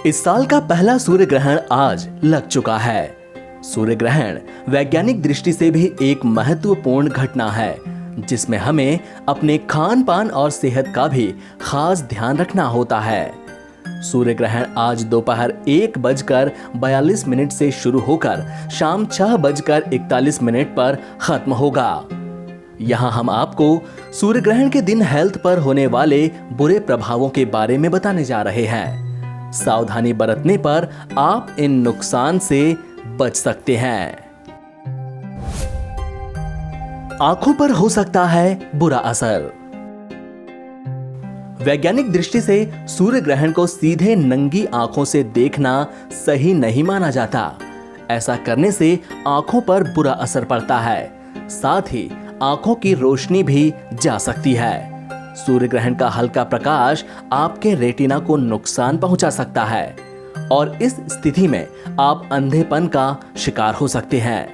इस साल का पहला सूर्य ग्रहण आज लग चुका है। सूर्य ग्रहण वैज्ञानिक दृष्टि से भी एक महत्वपूर्ण घटना है, जिसमें हमें अपने खान पान और सेहत का भी खास ध्यान रखना होता है। सूर्य ग्रहण आज दोपहर 1:42 से शुरू होकर शाम 6:41 पर खत्म होगा। यहाँ हम आपको सूर्य ग्रहण के दिन हेल्थ पर होने वाले बुरे प्रभावों के बारे में बताने जा रहे हैं। सावधानी बरतने पर आप इन नुकसान से बच सकते हैं। आंखों पर हो सकता है बुरा असर। वैज्ञानिक दृष्टि से सूर्य ग्रहण को सीधे नंगी आंखों से देखना सही नहीं माना जाता। ऐसा करने से आंखों पर बुरा असर पड़ता है, साथ ही आंखों की रोशनी भी जा सकती है। सूर्य ग्रहण का हल्का प्रकाश आपके रेटिना को नुकसान पहुंचा सकता है और इस स्थिति में आप अंधेपन का शिकार हो सकते हैं।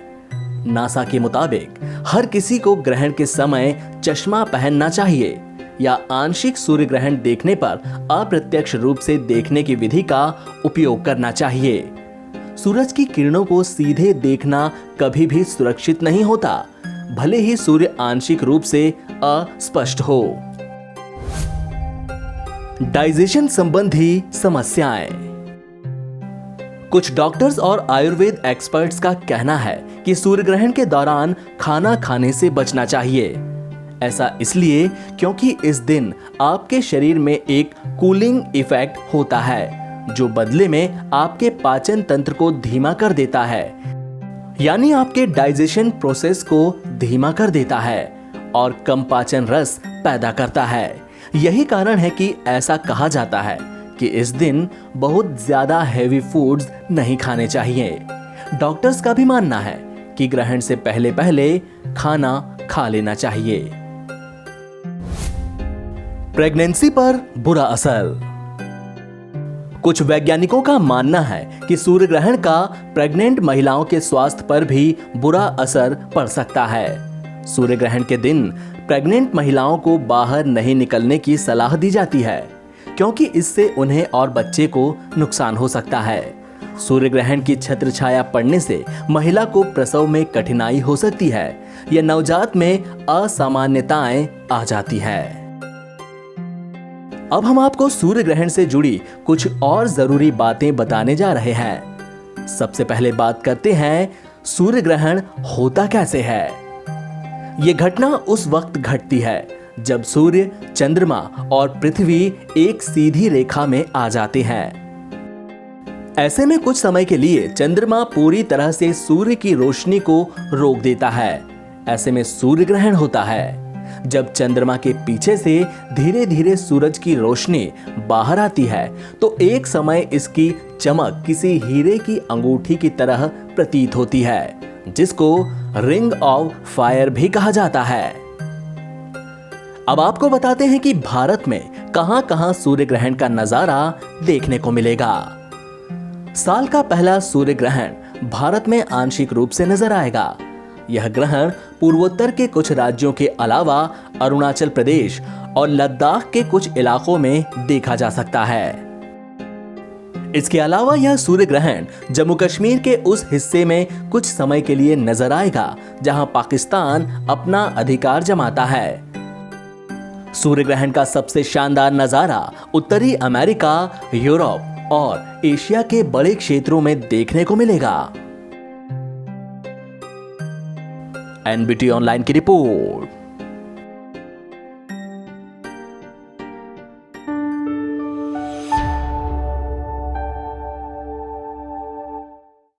नासा के मुताबिक हर किसी को ग्रहण के समय चश्मा पहनना चाहिए या आंशिक सूर्य ग्रहण देखने पर अप्रत्यक्ष रूप से देखने की विधि का उपयोग करना चाहिए। सूरज की किरणों को सीधे देखना कभी भी सुरक्षित नहीं होता, भले ही सूर्य आंशिक रूप से अस्पष्ट हो। डाइजेशन संबंधी समस्याएं। कुछ डॉक्टर्स और आयुर्वेद एक्सपर्ट्स का कहना है कि सूर्य ग्रहण के दौरान खाना खाने से बचना चाहिए। ऐसा इसलिए क्योंकि इस दिन आपके शरीर में एक कूलिंग इफेक्ट होता है, जो बदले में आपके पाचन तंत्र को धीमा कर देता है, यानी आपके डाइजेशन प्रोसेस को धीमा कर देता है और कम पाचन रस पैदा करता है। यही कारण है कि ऐसा कहा जाता है कि इस दिन बहुत ज्यादा हेवी फूड्स नहीं खाने चाहिए। डॉक्टर्स का भी मानना है कि ग्रहण से पहले पहले खाना खा लेना चाहिए। प्रेगनेंसी पर बुरा असर। कुछ वैज्ञानिकों का मानना है कि सूर्य ग्रहण का प्रेग्नेंट महिलाओं के स्वास्थ्य पर भी बुरा असर पड़ सकता है। सूर्य ग्रहण के दिन प्रेग्नेंट महिलाओं को बाहर नहीं निकलने की सलाह दी जाती है, क्योंकि इससे उन्हें और बच्चे को नुकसान हो सकता है। सूर्य ग्रहण की छत्र छाया पड़ने से महिला को प्रसव में कठिनाई हो सकती है या नवजात में असामान्यताएं आ जाती है। अब हम आपको सूर्य ग्रहण से जुड़ी कुछ और जरूरी बातें बताने जा रहे हैं। सबसे पहले बात करते हैं सूर्य ग्रहण होता कैसे है। यह घटना उस वक्त घटती है जब सूर्य, चंद्रमा और पृथ्वी एक सीधी रेखा में आ जाते हैं। ऐसे में कुछ समय के लिए चंद्रमा पूरी तरह से सूर्य की रोशनी को रोक देता है। ऐसे में सूर्य ग्रहण होता है। जब चंद्रमा के पीछे से धीरे धीरे सूरज की रोशनी बाहर आती है, तो एक समय इसकी चमक किसी हीरे की अंगूठी की तरह प्रतीत होती है, जिसको रिंग ऑफ फायर भी कहा जाता है। अब आपको बताते हैं कि भारत में कहां-कहां सूर्य ग्रहण का नजारा देखने को मिलेगा। साल का पहला सूर्य ग्रहण भारत में आंशिक रूप से नजर आएगा। यह ग्रहण पूर्वोत्तर के कुछ राज्यों के अलावा अरुणाचल प्रदेश और लद्दाख के कुछ इलाकों में देखा जा सकता है। इसके अलावा यह सूर्य ग्रहण जम्मू कश्मीर के उस हिस्से में कुछ समय के लिए नजर आएगा जहां पाकिस्तान अपना अधिकार जमाता है। सूर्य ग्रहण का सबसे शानदार नजारा उत्तरी अमेरिका, यूरोप और एशिया के बड़े क्षेत्रों में देखने को मिलेगा। एनबीटी ऑनलाइन की रिपोर्ट।